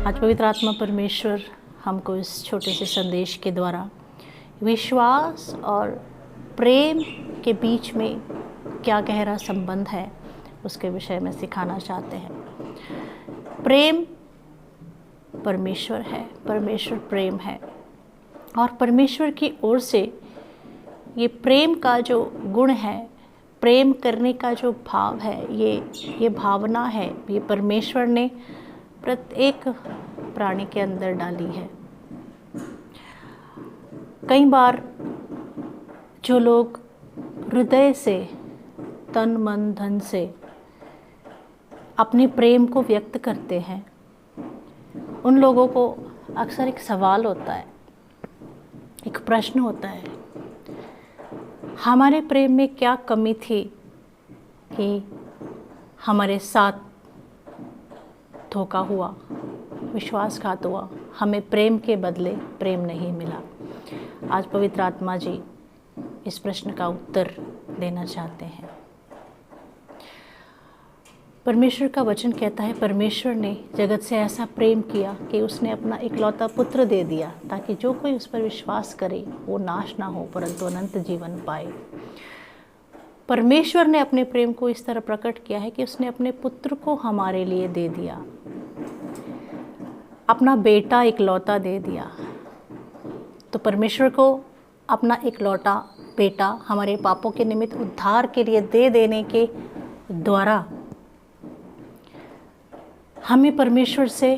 आज पवित्र आत्मा परमेश्वर हमको इस छोटे से संदेश के द्वारा विश्वास और प्रेम के बीच में क्या गहरा संबंध है उसके विषय में सिखाना चाहते हैं। प्रेम परमेश्वर है, परमेश्वर प्रेम है और परमेश्वर की ओर से ये प्रेम का जो गुण है, प्रेम करने का जो भाव है, ये भावना है, ये परमेश्वर ने प्रत्येक प्राणी के अंदर डाली है। कई बार जो लोग हृदय से, तन मन धन से अपने प्रेम को व्यक्त करते हैं, उन लोगों को अक्सर एक सवाल होता है, एक प्रश्न होता है, हमारे प्रेम में क्या कमी थी कि हमारे साथ धोखा हुआ, विश्वासघात हुआ, हमें प्रेम के बदले प्रेम नहीं मिला। आज पवित्र आत्मा जी इस प्रश्न का उत्तर देना चाहते हैं। परमेश्वर का वचन कहता है, परमेश्वर ने जगत से ऐसा प्रेम किया कि उसने अपना इकलौता पुत्र दे दिया ताकि जो कोई उस पर विश्वास करे वो नाश ना हो परंतु अनंत जीवन पाए। परमेश्वर ने अपने प्रेम को इस तरह प्रकट किया है कि उसने अपने पुत्र को हमारे लिए दे दिया, अपना बेटा इकलौता दे दिया। तो परमेश्वर को अपना इकलौता बेटा हमारे पापों के निमित्त उद्धार के लिए दे देने के द्वारा हमें परमेश्वर से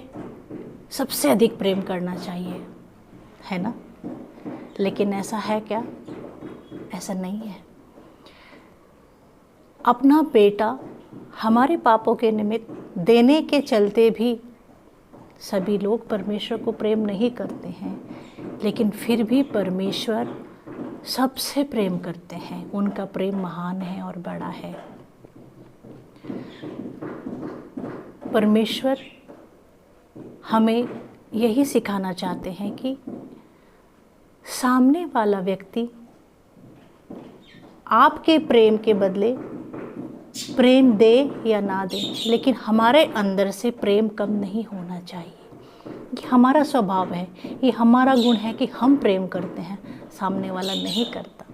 सबसे अधिक प्रेम करना चाहिए, है ना? लेकिन ऐसा है क्या? ऐसा नहीं है। अपना बेटा हमारे पापों के निमित्त देने के चलते भी सभी लोग परमेश्वर को प्रेम नहीं करते हैं, लेकिन फिर भी परमेश्वर सबसे प्रेम करते हैं। उनका प्रेम महान है और बड़ा है। परमेश्वर हमें यही सिखाना चाहते हैं कि सामने वाला व्यक्ति आपके प्रेम के बदले प्रेम दे या ना दे, लेकिन हमारे अंदर से प्रेम कम नहीं होना चाहिए। ये हमारा स्वभाव है, ये हमारा गुण है कि हम प्रेम करते हैं, सामने वाला नहीं करता।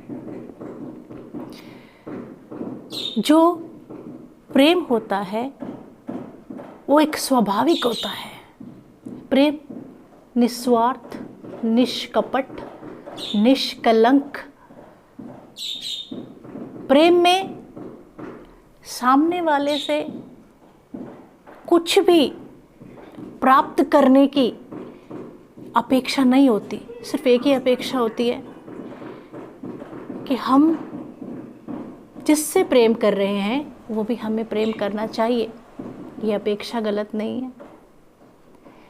जो प्रेम होता है वो एक स्वाभाविक होता है। प्रेम निस्वार्थ, निष्कपट, निष्कलंक। प्रेम में सामने वाले से कुछ भी प्राप्त करने की अपेक्षा नहीं होती। सिर्फ एक ही अपेक्षा होती है कि हम जिससे प्रेम कर रहे हैं वो भी हमें प्रेम करना चाहिए। ये अपेक्षा गलत नहीं है,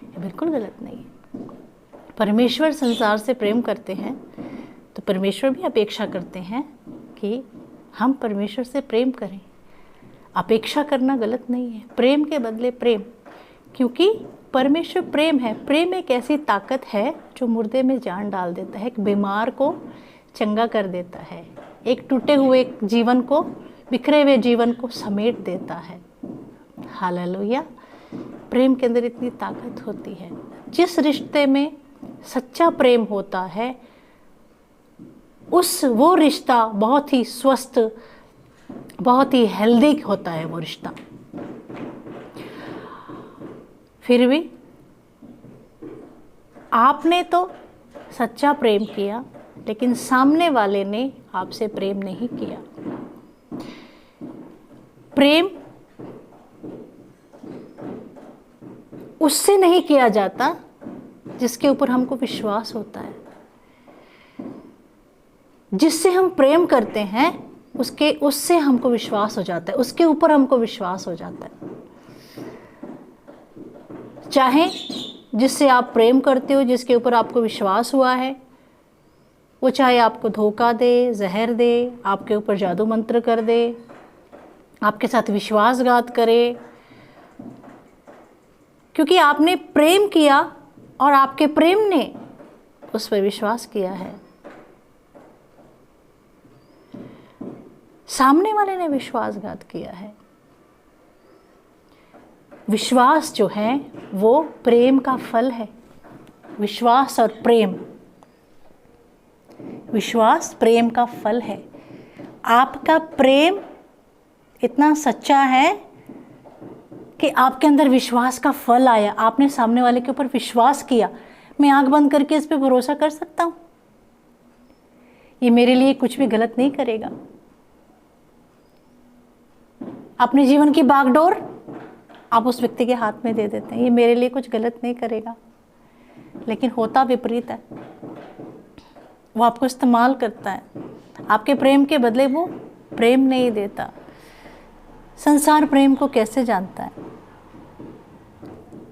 ये बिल्कुल गलत नहीं है। परमेश्वर संसार से प्रेम करते हैं तो परमेश्वर भी अपेक्षा करते हैं कि हम परमेश्वर से प्रेम करें। अपेक्षा करना गलत नहीं है, प्रेम के बदले प्रेम, क्योंकि परमेश्वर प्रेम है। प्रेम एक ऐसी ताकत है जो मुर्दे में जान डाल देता है, एक बीमार को चंगा कर देता है, एक टूटे हुए जीवन को, बिखरे हुए जीवन को समेट देता है। हालेलुया। प्रेम के अंदर इतनी ताकत होती है। जिस रिश्ते में सच्चा प्रेम होता है वो रिश्ता बहुत ही स्वस्थ, बहुत ही हेल्दी होता है वो रिश्ता। फिर भी आपने तो सच्चा प्रेम किया, लेकिन सामने वाले ने आपसे प्रेम नहीं किया। प्रेम उससे नहीं किया जाता जिसके ऊपर हमको विश्वास होता है। जिससे हम प्रेम करते हैं उससे हमको विश्वास हो जाता है, उसके ऊपर हमको विश्वास हो जाता है। चाहे जिससे आप प्रेम करते हो, जिसके ऊपर आपको विश्वास हुआ है, वो चाहे आपको धोखा दे, जहर दे, आपके ऊपर जादू मंत्र कर दे, आपके साथ विश्वासघात करे, क्योंकि आपने प्रेम किया और आपके प्रेम ने उस पर विश्वास किया है। सामने वाले ने विश्वासघात किया है। विश्वास जो है वो प्रेम का फल है। विश्वास और प्रेम, विश्वास प्रेम का फल है। आपका प्रेम इतना सच्चा है कि आपके अंदर विश्वास का फल आया, आपने सामने वाले के ऊपर विश्वास किया। मैं आंख बंद करके इस पे भरोसा कर सकता हूँ, ये मेरे लिए कुछ भी गलत नहीं करेगा। अपने जीवन की बागडोर आप उस व्यक्ति के हाथ में दे देते हैं, ये मेरे लिए कुछ गलत नहीं करेगा। लेकिन होता विपरीत है, वो आपको इस्तेमाल करता है, आपके प्रेम के बदले वो प्रेम नहीं देता। संसार प्रेम को कैसे जानता है?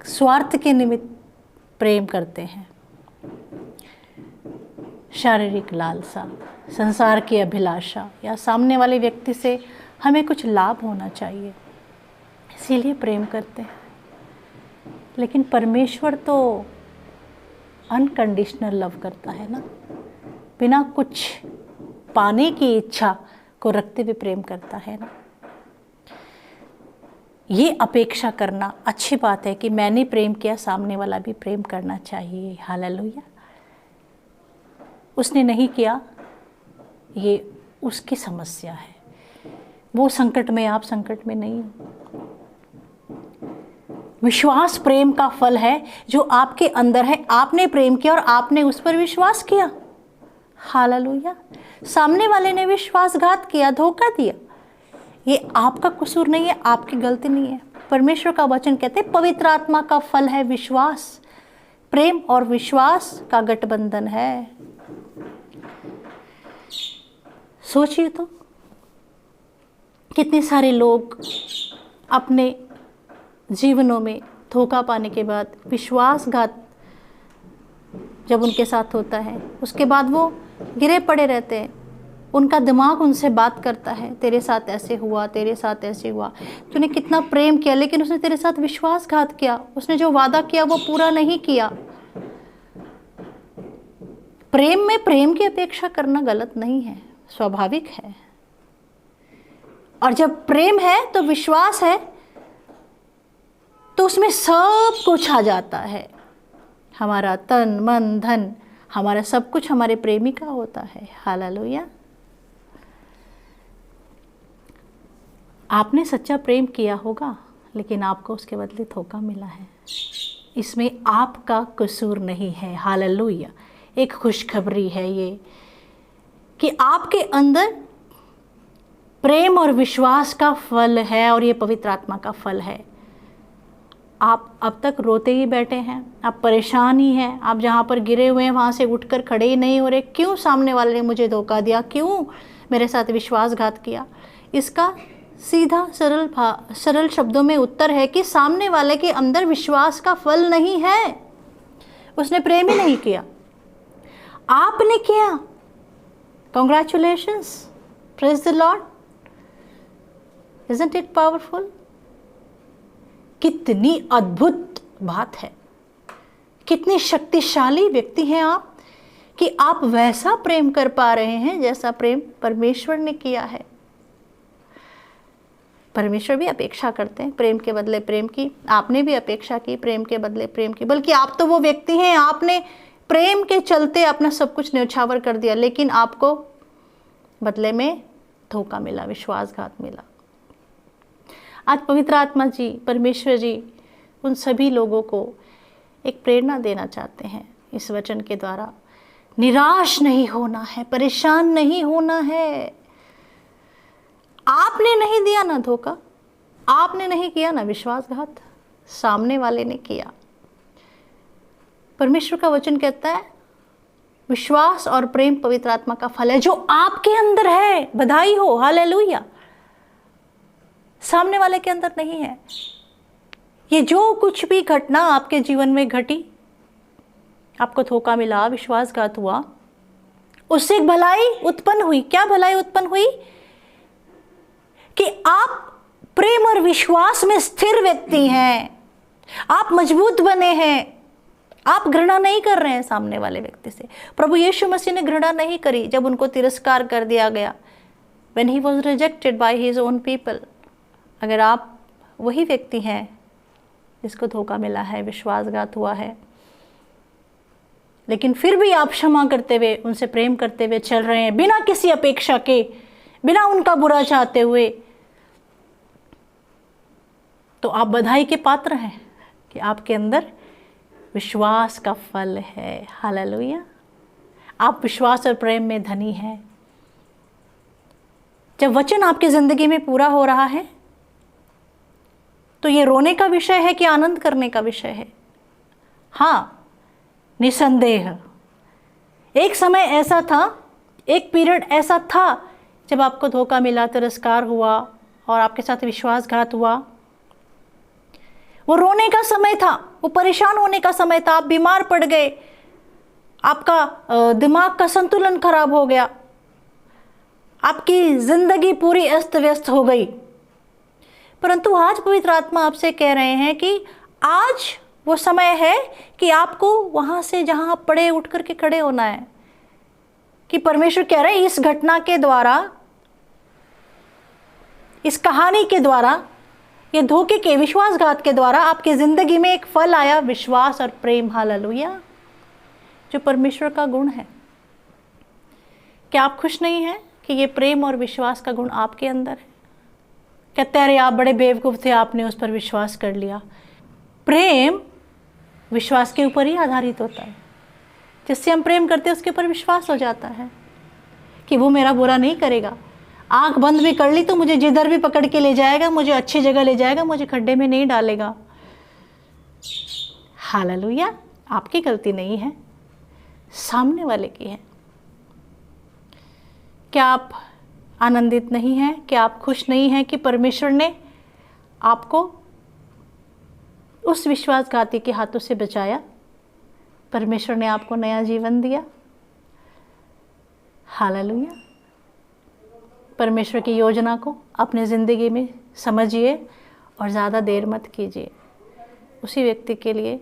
स्वार्थ के निमित्त प्रेम करते हैं। शारीरिक लालसा, संसार की अभिलाषा, या सामने वाले व्यक्ति से हमें कुछ लाभ होना चाहिए, इसीलिए प्रेम करते हैं। लेकिन परमेश्वर तो अनकंडीशनल लव करता है ना, बिना कुछ पाने की इच्छा को रखते हुए प्रेम करता है ना। ये अपेक्षा करना अच्छी बात है कि मैंने प्रेम किया, सामने वाला भी प्रेम करना चाहिए। हालेलुया। उसने नहीं किया, ये उसकी समस्या है, वो संकट में, आप संकट में नहीं हो। विश्वास प्रेम का फल है जो आपके अंदर है। आपने प्रेम किया और आपने उस पर विश्वास किया। हालेलुया। सामने वाले ने विश्वासघात किया, धोखा दिया, ये आपका कसूर नहीं है, आपकी गलती नहीं है। परमेश्वर का वचन कहते हैं पवित्र आत्मा का फल है विश्वास। प्रेम और विश्वास का गठबंधन है। सोचिए तो, कितने सारे लोग अपने जीवनों में धोखा पाने के बाद, विश्वासघात जब उनके साथ होता है, उसके बाद वो गिरे पड़े रहते हैं। उनका दिमाग उनसे बात करता है, तेरे साथ ऐसे हुआ, तेरे साथ ऐसे हुआ, तूने कितना प्रेम किया लेकिन उसने तेरे साथ विश्वासघात किया, उसने जो वादा किया वो पूरा नहीं किया। प्रेम में प्रेम की अपेक्षा करना गलत नहीं है, स्वाभाविक है। और जब प्रेम है तो विश्वास है, तो उसमें सब कुछ आ जाता है। हमारा तन मन धन, हमारा सब कुछ हमारे प्रेमी का होता है। हालेलुया। आपने सच्चा प्रेम किया होगा, लेकिन आपको उसके बदले धोखा मिला है, इसमें आपका कसूर नहीं है। हालेलुया। एक खुशखबरी है ये कि आपके अंदर प्रेम और विश्वास का फल है, और ये पवित्र आत्मा का फल है। आप अब तक रोते ही बैठे हैं, आप परेशान ही हैं, आप जहाँ पर गिरे हुए हैं वहाँ से उठकर खड़े ही नहीं हो रहे। क्यों सामने वाले ने मुझे धोखा दिया, क्यों मेरे साथ विश्वासघात किया? इसका सीधा सरल शब्दों में उत्तर है कि सामने वाले के अंदर विश्वास का फल नहीं है। उसने प्रेम ही नहीं किया, आपने किया। Congratulations, praise the Lord. Isn't it powerful? कितनी अद्भुत बात है, कितनी शक्तिशाली व्यक्ति हैं आप कि आप वैसा प्रेम कर पा रहे हैं जैसा प्रेम परमेश्वर ने किया है। परमेश्वर भी अपेक्षा करते हैं प्रेम के बदले प्रेम की। आपने भी अपेक्षा की प्रेम के बदले प्रेम की, बल्कि आप तो वो व्यक्ति हैं, आपने प्रेम के चलते अपना सब कुछ न्यौछावर कर दिया, लेकिन आपको बदले में धोखा मिला, विश्वासघात मिला। आज पवित्र आत्मा जी, परमेश्वर जी उन सभी लोगों को एक प्रेरणा देना चाहते हैं इस वचन के द्वारा। निराश नहीं होना है, परेशान नहीं होना है। आपने नहीं दिया ना धोखा, आपने नहीं किया ना विश्वासघात, सामने वाले ने किया। परमेश्वर का वचन कहता है विश्वास और प्रेम पवित्र आत्मा का फल है जो आपके अंदर है। बधाई हो, हालेलुया। सामने वाले के अंदर नहीं है। ये जो कुछ भी घटना आपके जीवन में घटी, आपको धोखा मिला, विश्वासघात हुआ, उससे एक भलाई उत्पन्न हुई। क्या भलाई उत्पन्न हुई? कि आप प्रेम और विश्वास में स्थिर व्यक्ति हैं, आप मजबूत बने हैं, आप घृणा नहीं कर रहे हैं सामने वाले व्यक्ति से। प्रभु यीशु मसीह ने घृणा नहीं करी जब उनको तिरस्कार कर दिया गया, when he was rejected by his own people। अगर आप वही व्यक्ति हैं जिसको धोखा मिला है, विश्वासघात हुआ है, लेकिन फिर भी आप क्षमा करते हुए, उनसे प्रेम करते हुए चल रहे हैं, बिना किसी अपेक्षा के, बिना उनका बुरा चाहते हुए, तो आप बधाई के पात्र हैं कि आपके अंदर विश्वास का फल है। हालेलुया। आप विश्वास और प्रेम में धनी हैं। जब वचन आपकी ज़िंदगी में पूरा हो रहा है तो ये रोने का विषय है कि आनंद करने का विषय है? हाँ, निसंदेह एक समय ऐसा था, एक पीरियड ऐसा था जब आपको धोखा मिला, तिरस्कार हुआ और आपके साथ विश्वासघात हुआ। वो रोने का समय था, वो परेशान होने का समय था, आप बीमार पड़ गए, आपका दिमाग का संतुलन खराब हो गया, आपकी जिंदगी पूरी अस्त व्यस्त हो गई। परंतु आज पवित्र आत्मा आपसे कह रहे हैं कि आज वो समय है कि आपको वहां से जहां आप पड़े उठ करके खड़े होना है। कि परमेश्वर कह रहे हैं इस घटना के द्वारा, इस कहानी के द्वारा, ये धोखे के, विश्वासघात के द्वारा आपकी जिंदगी में एक फल आया, विश्वास और प्रेम। हालेलुया, जो परमेश्वर का गुण है। क्या आप खुश नहीं हैं कि ये प्रेम और विश्वास का गुण आपके अंदर है? कहते हैं अरे आप बड़े बेवकूफ़ थे, आपने उस पर विश्वास कर लिया। प्रेम विश्वास के ऊपर ही आधारित होता है। जिससे हम प्रेम करते हैं उसके ऊपर विश्वास हो जाता है कि वो मेरा बुरा नहीं करेगा। आंख बंद भी कर ली तो मुझे जिधर भी पकड़ के ले जाएगा, मुझे अच्छी जगह ले जाएगा, मुझे खड्डे में नहीं डालेगा। हालेलुया। आपकी गलती नहीं है, सामने वाले की है। क्या आप आनंदित नहीं हैं? क्या आप खुश नहीं हैं कि परमेश्वर ने आपको उस विश्वासघाती के हाथों से बचाया? परमेश्वर ने आपको नया जीवन दिया। हालेलुया। परमेश्वर की योजना को अपने ज़िंदगी में समझिए और ज़्यादा देर मत कीजिए। उसी व्यक्ति के लिए,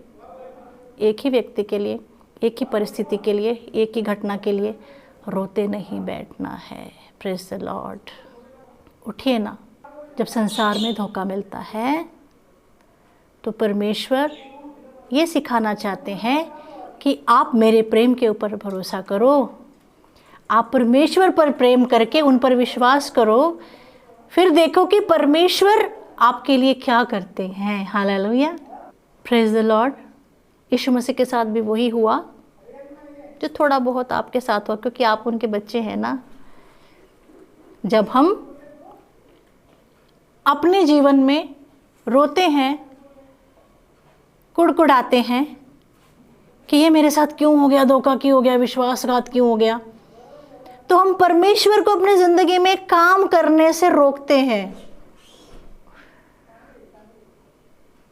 एक ही व्यक्ति के लिए, एक ही परिस्थिति के लिए, एक ही घटना के लिए रोते नहीं बैठना है। Praise the Lord. उठिए ना। जब संसार में धोखा मिलता है तो परमेश्वर ये सिखाना चाहते हैं कि आप मेरे प्रेम के ऊपर भरोसा करो। आप परमेश्वर पर प्रेम करके उन पर विश्वास करो, फिर देखो कि परमेश्वर आपके लिए क्या करते हैं। हालेलुया। Praise the Lord. यीशु मसीह के साथ भी वही हुआ जो थोड़ा बहुत आपके साथ हुआ, क्योंकि आप उनके बच्चे हैं ना। जब हम अपने जीवन में रोते हैं, कुड़कुड़ाते हैं कि ये मेरे साथ क्यों हो गया, धोखा क्यों हो गया, विश्वासघात क्यों हो गया, तो हम परमेश्वर को अपनी ज़िंदगी में काम करने से रोकते हैं।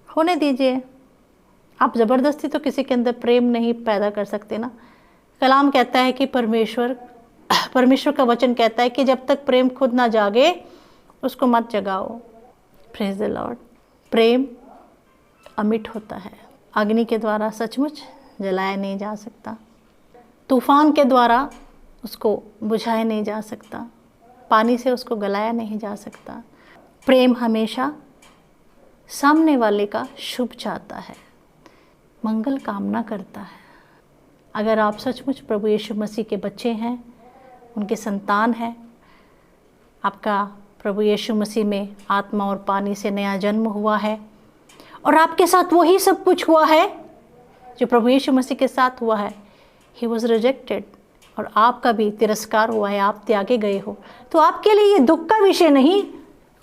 होने दीजिए। आप ज़बरदस्ती तो किसी के अंदर प्रेम नहीं पैदा कर सकते ना। कलाम कहता है कि परमेश्वर का वचन कहता है कि जब तक प्रेम खुद ना जागे उसको मत जगाओ। Praise the Lord. प्रेम अमिट होता है, अग्नि के द्वारा सचमुच जलाया नहीं जा सकता, तूफान के द्वारा उसको बुझाया नहीं जा सकता, पानी से उसको गलाया नहीं जा सकता। प्रेम हमेशा सामने वाले का शुभ चाहता है, मंगल कामना करता है। अगर आप सचमुच प्रभु यीशु मसीह के बच्चे हैं, उनके संतान हैं, आपका प्रभु यीशु मसीह में आत्मा और पानी से नया जन्म हुआ है और आपके साथ वही सब कुछ हुआ है जो प्रभु यीशु मसीह के साथ हुआ है। ही वॉज रिजेक्टेड और आपका भी तिरस्कार हुआ है, आप त्यागे गए हो। तो आपके लिए ये दुख का विषय नहीं,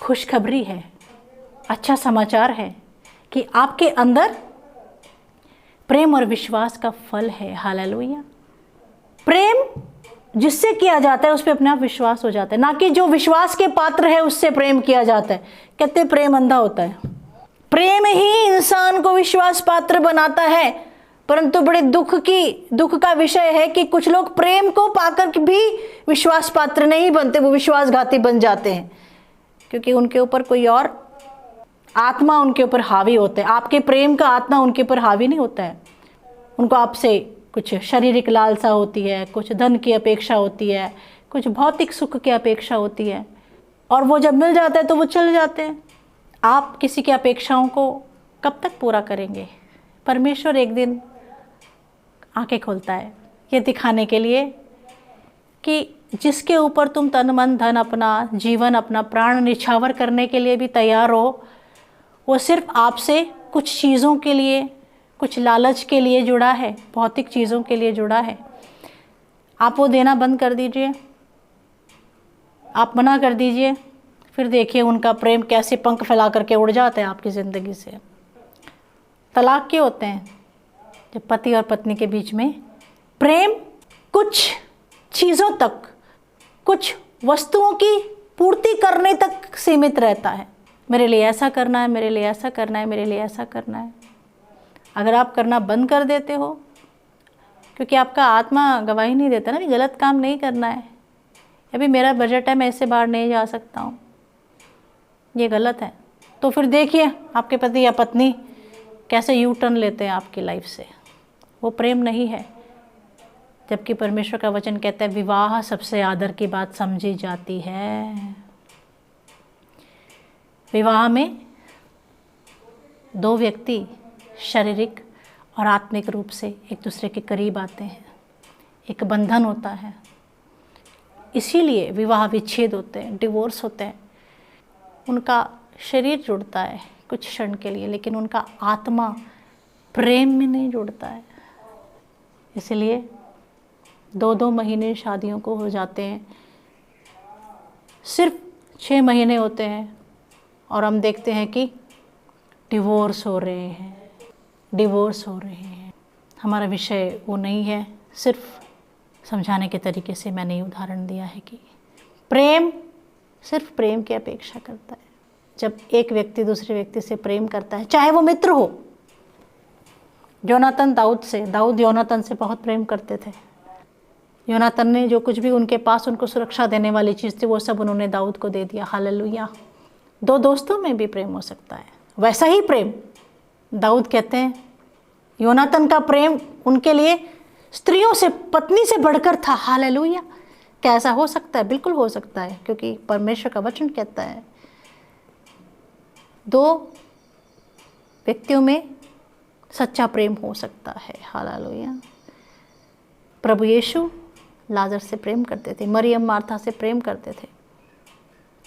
खुशखबरी है, अच्छा समाचार है कि आपके अंदर प्रेम और विश्वास का फल है। हालेलुया। प्रेम जिससे किया जाता है उस पर अपने आप विश्वास हो जाता है, ना कि जो विश्वास के पात्र है उससे प्रेम किया जाता है। कहते प्रेम अंधा होता है। प्रेम ही इंसान को विश्वास पात्र बनाता है। परंतु बड़े दुख का विषय है कि कुछ लोग प्रेम को पाकर भी विश्वास पात्र नहीं बनते, वो विश्वासघाती बन जाते हैं, क्योंकि उनके ऊपर कोई और आत्मा उनके ऊपर हावी होता है। आपके प्रेम का आत्मा उनके ऊपर हावी नहीं होता है। उनको आपसे कुछ शारीरिक लालसा होती है, कुछ धन की अपेक्षा होती है, कुछ भौतिक सुख की अपेक्षा होती है, और वो जब मिल जाता है तो वो चले जाते हैं। आप किसी की अपेक्षाओं को कब तक पूरा करेंगे? परमेश्वर एक दिन आंखें खोलता है ये दिखाने के लिए कि जिसके ऊपर तुम तन मन धन अपना जीवन अपना प्राण निछावर करने के लिए भी तैयार हो, वो सिर्फ आपसे कुछ चीज़ों के लिए, कुछ लालच के लिए जुड़ा है, भौतिक चीज़ों के लिए जुड़ा है। आप वो देना बंद कर दीजिए, आप मना कर दीजिए, फिर देखिए उनका प्रेम कैसे पंख फैला करके उड़ जाता है आपकी ज़िंदगी से। तलाक क्यों होते हैं? जब पति और पत्नी के बीच में प्रेम कुछ चीज़ों तक, कुछ वस्तुओं की पूर्ति करने तक सीमित रहता है। मेरे लिए ऐसा करना है, मेरे लिए ऐसा करना है, मेरे लिए ऐसा करना है। अगर आप करना बंद कर देते हो, क्योंकि आपका आत्मा गवाही नहीं देता ना, भी गलत काम नहीं करना है, अभी मेरा बजट है, मैं इससे बाहर नहीं जा सकता हूँ, ये गलत है, तो फिर देखिए आपके पति या पत्नी कैसे यू टर्न लेते हैं आपकी लाइफ से। वो प्रेम नहीं है। जबकि परमेश्वर का वचन कहता है विवाह सबसे आदर की बात समझी जाती है। विवाह में दो व्यक्ति शारीरिक और आत्मिक रूप से एक दूसरे के करीब आते हैं, एक बंधन होता है। इसीलिए विवाह विच्छेद होते हैं, डिवोर्स होते हैं। उनका शरीर जुड़ता है कुछ क्षण के लिए, लेकिन उनका आत्मा प्रेम में नहीं जुड़ता है। इसलिए 2-2 महीने शादियों को हो जाते हैं, सिर्फ 6 महीने होते हैं और हम देखते हैं कि डिवोर्स हो रहे हैं, डिवोर्स हो रहे हैं। हमारा विषय वो नहीं है, सिर्फ समझाने के तरीके से मैंने ये उदाहरण दिया है कि प्रेम सिर्फ प्रेम की अपेक्षा करता है। जब एक व्यक्ति दूसरे व्यक्ति से प्रेम करता है, चाहे वो मित्र हो। योनातन दाऊद योनातन से बहुत प्रेम करते थे। योनातन ने जो कुछ भी उनके पास उनको सुरक्षा देने वाली चीज़ थी वो सब उन्होंने दाऊद को दे दिया। हालेलुया। 2 दोस्तों में भी प्रेम हो सकता है, वैसा ही प्रेम दाऊद कहते हैं योनातन का प्रेम उनके लिए स्त्रियों से, पत्नी से बढ़कर था। हालेलुया। क्या ऐसा हो सकता है? बिल्कुल हो सकता है, क्योंकि परमेश्वर का वचन कहता है 2 व्यक्तियों में सच्चा प्रेम हो सकता है। हालेलुया। प्रभु यीशु लाजर से प्रेम करते थे, मरियम मार्था से प्रेम करते थे।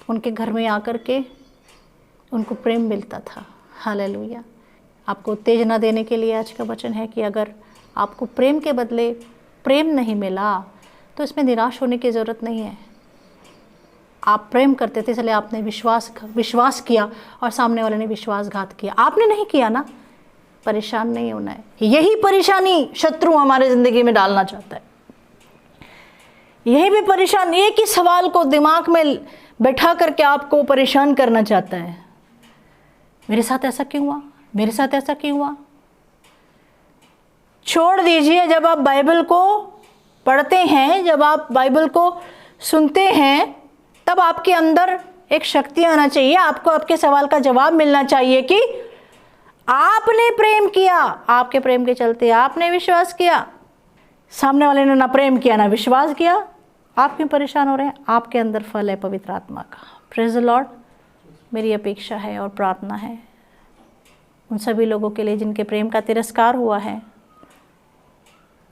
उनके घर में आकर के उनको प्रेम मिलता था। हालेलुया। आपको उत्तेजना देने के लिए आज का वचन है कि अगर आपको प्रेम के बदले प्रेम नहीं मिला तो इसमें निराश होने की ज़रूरत नहीं है। आप प्रेम करते थे, इसलिए आपने विश्वास किया और सामने वाले ने विश्वासघात किया। आपने नहीं किया ना, परेशान नहीं होना है। यही परेशानी शत्रु हमारे ज़िंदगी में डालना चाहता है। यही भी परेशान, एक ही सवाल को दिमाग में बैठा करके आपको परेशान करना चाहता है। मेरे साथ ऐसा क्यों हुआ, मेरे साथ ऐसा क्यों हुआ। छोड़ दीजिए। जब आप बाइबल को पढ़ते हैं, जब आप बाइबल को सुनते हैं, तब आपके अंदर एक शक्ति आना चाहिए। आपको आपके सवाल का जवाब मिलना चाहिए कि आपने प्रेम किया, आपके प्रेम के चलते आपने विश्वास किया, सामने वाले ने ना प्रेम किया ना विश्वास किया। आप क्यों परेशान हो रहे हैं? आपके अंदर फल है पवित्र आत्मा का। Praise the Lord. मेरी अपेक्षा है और प्रार्थना है उन सभी लोगों के लिए जिनके प्रेम का तिरस्कार हुआ है,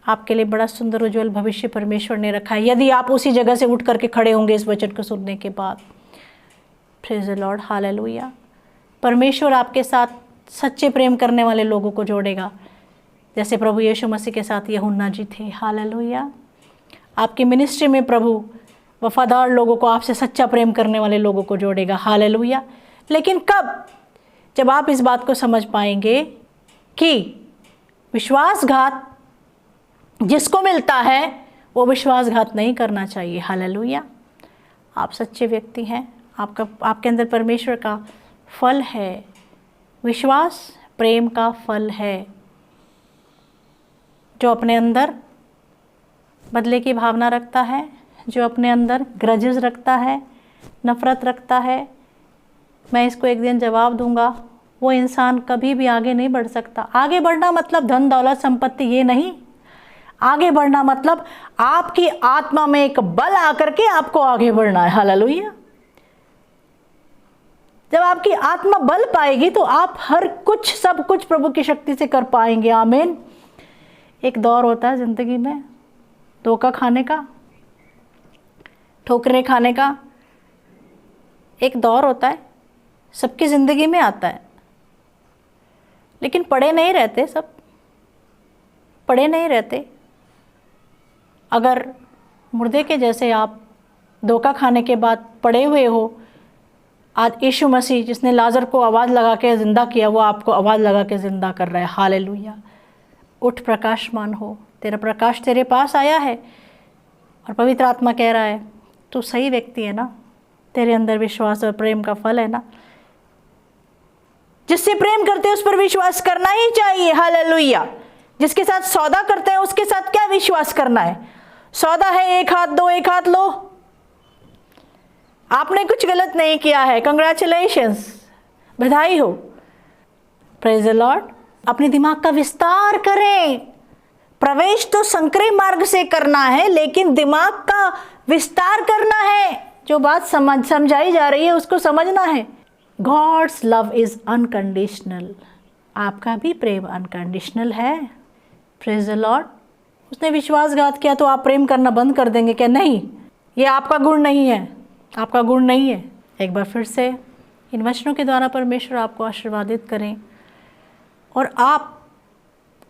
आपके लिए बड़ा सुंदर उज्जवल भविष्य परमेश्वर ने रखा है, यदि आप उसी जगह से उठ करके खड़े होंगे इस वचन को सुनने के बाद। Praise the Lord. हालेलुया। परमेश्वर आपके साथ सच्चे प्रेम करने वाले लोगों को जोड़ेगा, जैसे प्रभु यीशु मसीह के साथ यूहन्ना जी थे। हालेलुया। आपकी मिनिस्ट्री में प्रभु वफादार लोगों को, आपसे सच्चा प्रेम करने वाले लोगों को जोड़ेगा। हालेलुया। लेकिन कब? जब आप इस बात को समझ पाएंगे कि विश्वासघात जिसको मिलता है वो विश्वासघात नहीं करना चाहिए। हालेलुया। आप सच्चे व्यक्ति हैं, आपके अंदर परमेश्वर का फल है, विश्वास प्रेम का फल है। जो अपने अंदर बदले की भावना रखता है, जो अपने अंदर ग्रजेस रखता है, नफ़रत रखता है, मैं इसको एक दिन जवाब दूंगा, वो इंसान कभी भी आगे नहीं बढ़ सकता। आगे बढ़ना मतलब धन दौलत संपत्ति ये नहीं। आगे बढ़ना मतलब आपकी आत्मा में एक बल आकर के आपको आगे बढ़ना है। हालेलुया। जब आपकी आत्मा बल पाएगी तो आप हर कुछ, सब कुछ प्रभु की शक्ति से कर पाएंगे। आमीन। एक दौर होता है ज़िंदगी में धोखा खाने का, ठोकरें खाने का। एक दौर होता है, सबकी ज़िंदगी में आता है, लेकिन पड़े नहीं रहते, सब पड़े नहीं रहते। अगर मुर्दे के जैसे आप धोखा खाने के बाद पड़े हुए हो, आज यीशु मसीह जिसने लाजर को आवाज़ लगा के ज़िंदा किया, वो आपको आवाज़ लगा के ज़िंदा कर रहा है। हालेलुया। उठ, प्रकाशमान हो, तेरा प्रकाश तेरे पास आया है। और पवित्र आत्मा कह रहा है, तू सही व्यक्ति है ना, तेरे अंदर विश्वास और प्रेम का फल है ना, जिससे प्रेम करते हैं उस पर विश्वास करना ही चाहिए। हालेलुया। जिसके साथ सौदा करते हैं उसके साथ क्या विश्वास करना है? सौदा है एक हाथ दो, एक हाथ लो। आपने कुछ गलत नहीं किया है, कंग्रेचुलेशंस, बधाई हो, प्रेज द लॉर्ड। अपने दिमाग का विस्तार करें। प्रवेश तो संकरे मार्ग से करना है, लेकिन दिमाग का विस्तार करना है। जो बात समझाई जा रही है उसको समझना है। God's love is unconditional. आपका भी प्रेम अनकंडीशनल है। Praise the Lord. उसने विश्वासघात किया तो आप प्रेम करना बंद कर देंगे क्या? नहीं, ये आपका गुण नहीं है, आपका गुण नहीं है। एक बार फिर से इन वचनों के द्वारा परमेश्वर आपको आशीर्वादित करें और आप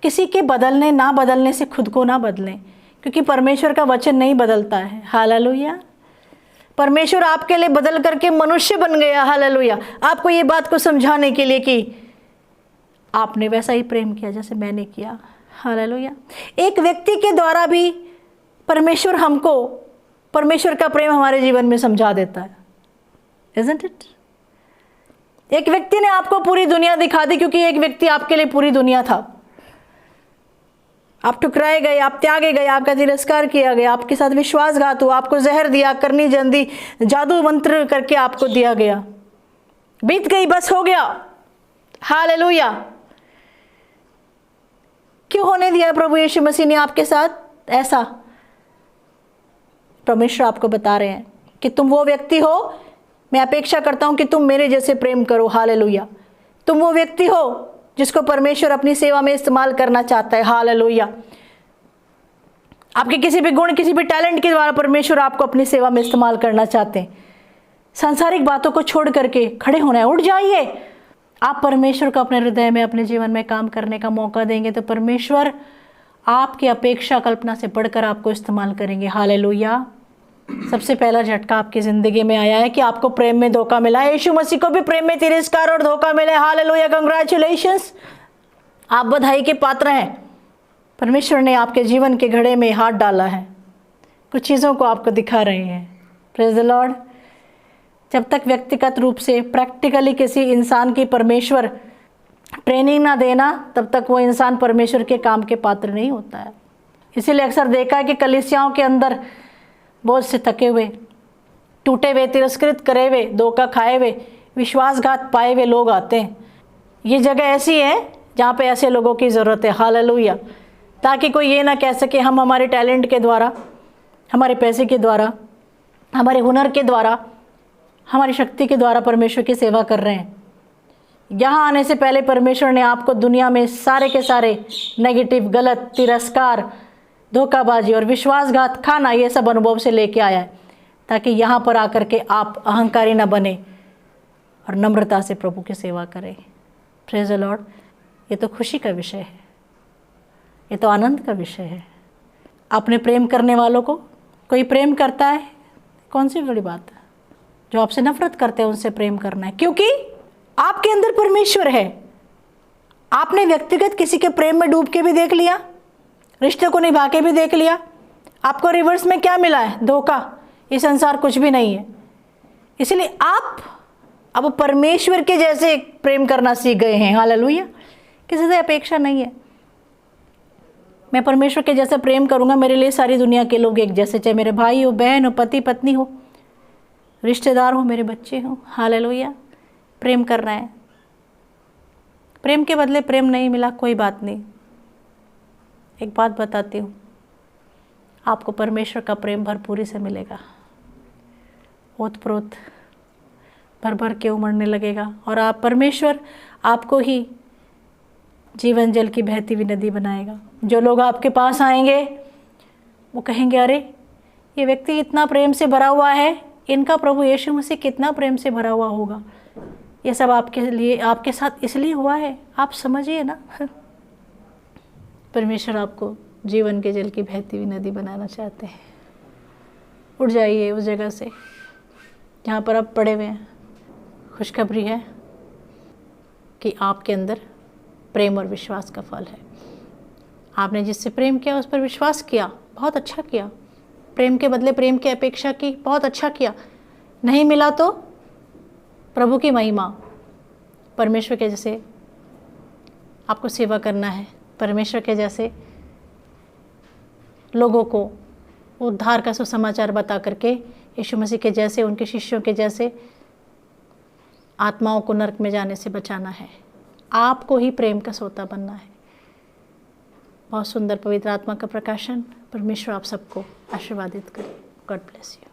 किसी के बदलने ना बदलने से खुद को ना बदलें, क्योंकि परमेश्वर का वचन नहीं बदलता है। हालेलुया। परमेश्वर आपके लिए बदल करके मनुष्य बन गया। हालेलुया। आपको ये बात को समझाने के लिए कि आपने वैसा ही प्रेम किया जैसे मैंने किया। हालेलुया। एक व्यक्ति के द्वारा भी परमेश्वर हमको परमेश्वर का प्रेम हमारे जीवन में समझा देता है। Isn't it? एक व्यक्ति ने आपको पूरी दुनिया दिखा दी, क्योंकि एक व्यक्ति आपके लिए पूरी दुनिया था। आप ठुकराए गए, आप त्यागे गए, आपका तिरस्कार किया गया, आपके साथ विश्वासघात हुआ, आपको जहर दिया, करनी जंदी, जादू मंत्र करके आपको दिया गया। बीत गई, बस हो गया। हालेलुया। क्यों होने दिया प्रभु यीशु मसीह ने आपके साथ ऐसा? परमेश्वर आपको बता रहे हैं कि तुम वो व्यक्ति हो, मैं अपेक्षा करता हूं कि तुम मेरे जैसे प्रेम करो। हालेलुया। तुम वो व्यक्ति हो जिसको परमेश्वर अपनी सेवा में इस्तेमाल करना चाहता है। हालेलुया। आपके किसी भी गुण, किसी भी टैलेंट के द्वारा परमेश्वर आपको अपनी सेवा में इस्तेमाल करना चाहते हैं। सांसारिक बातों को छोड़ करके खड़े होना है, उठ जाइए। आप परमेश्वर को अपने हृदय में, अपने जीवन में काम करने का मौका देंगे तो परमेश्वर आपकी अपेक्षा कल्पना से बढ़कर आपको इस्तेमाल करेंगे। हालेलुया। सबसे पहला झटका आपकी ज़िंदगी में आया है कि आपको प्रेम में धोखा मिला है। यीशु मसीह को भी प्रेम में तिरस्कार और धोखा मिला है। हालेलुया। कंग्रेचुलेशंस, आप बधाई के पात्र हैं। परमेश्वर ने आपके जीवन के घड़े में हाथ डाला है, कुछ चीज़ों को आपको दिखा रहे हैं। Praise the Lord. जब तक व्यक्तिगत रूप से प्रैक्टिकली किसी इंसान की परमेश्वर ट्रेनिंग ना देना, तब तक वो इंसान परमेश्वर के काम के पात्र नहीं होता है। इसीलिए अक्सर देखा है कि कलीसियाओं के अंदर बहुत से थके हुए, टूटे हुए, तिरस्कृत करे हुए, धोखा खाए हुए, विश्वासघात पाए हुए लोग आते हैं। ये जगह ऐसी है जहाँ पे ऐसे लोगों की ज़रूरत है। हालेलुया। ताकि कोई ये ना कह सके हम हमारे टैलेंट के द्वारा, हमारे पैसे के द्वारा, हमारे हुनर के द्वारा, हमारी शक्ति के द्वारा परमेश्वर की सेवा कर रहे हैं। यहाँ आने से पहले परमेश्वर ने आपको दुनिया में सारे के सारे नेगेटिव, गलत, तिरस्कार, धोखाबाजी और विश्वासघात खाना, ये सब अनुभव से लेके आया है, ताकि यहाँ पर आकर के आप अहंकारी ना बने और नम्रता से प्रभु की सेवा करें। Praise the Lord. ये तो खुशी का विषय है, ये तो आनंद का विषय है। आपने प्रेम करने वालों को, कोई प्रेम करता है, कौन सी बड़ी बात है? जो आपसे नफरत करते हैं उनसे प्रेम करना है, क्योंकि आपके अंदर परमेश्वर है। आपने व्यक्तिगत किसी के प्रेम में डूब के भी देख लिया, रिश्ते को निभा के भी देख लिया, आपको रिवर्स में क्या मिला है? धोखा। ये संसार कुछ भी नहीं है। इसलिए आप अब परमेश्वर के जैसे प्रेम करना सीख गए हैं। हालेलुया। किसी से अपेक्षा नहीं है मैं परमेश्वर के जैसा प्रेम करूंगा, मेरे लिए सारी दुनिया के लोग एक जैसे, चाहे मेरे भाई हो, बहन हो, पति पत्नी हो, रिश्तेदार हो, मेरे बच्चे हो। हालेलुया। प्रेम करना है। प्रेम के बदले प्रेम नहीं मिला, कोई बात नहीं। एक बात बताती हूँ, आपको परमेश्वर का प्रेम भरपूरी से मिलेगा। ओतप्रोत भर भर के उमड़ने लगेगा और आप परमेश्वर आपको ही जीवन जल की बहती हुई नदी बनाएगा। जो लोग आपके पास आएंगे वो कहेंगे, अरे ये व्यक्ति इतना प्रेम से भरा हुआ है, इनका प्रभु यीशु मसीह कितना प्रेम से भरा हुआ होगा। ये सब आपके लिए, आपके साथ इसलिए हुआ है, आप समझिए ना। परमेश्वर आपको जीवन के जल की बहती हुई नदी बनाना चाहते हैं। उठ जाइए उस जगह से जहाँ पर आप पड़े हुए हैं। खुशखबरी है कि आपके अंदर प्रेम और विश्वास का फल है। आपने जिससे प्रेम किया, उस पर विश्वास किया, बहुत अच्छा किया। प्रेम के बदले प्रेम की अपेक्षा की, बहुत अच्छा किया। नहीं मिला तो प्रभु की महिमा, परमेश्वर के जैसे आपको सेवा करना है, परमेश्वर के जैसे लोगों को उद्धार का सुसमाचार बता करके यीशु मसीह के जैसे, उनके शिष्यों के जैसे आत्माओं को नरक में जाने से बचाना है। आपको ही प्रेम का सोता बनना है। बहुत सुंदर पवित्र आत्मा का प्रकाशन। परमेश्वर आप सबको आशीर्वादित करे। God bless you.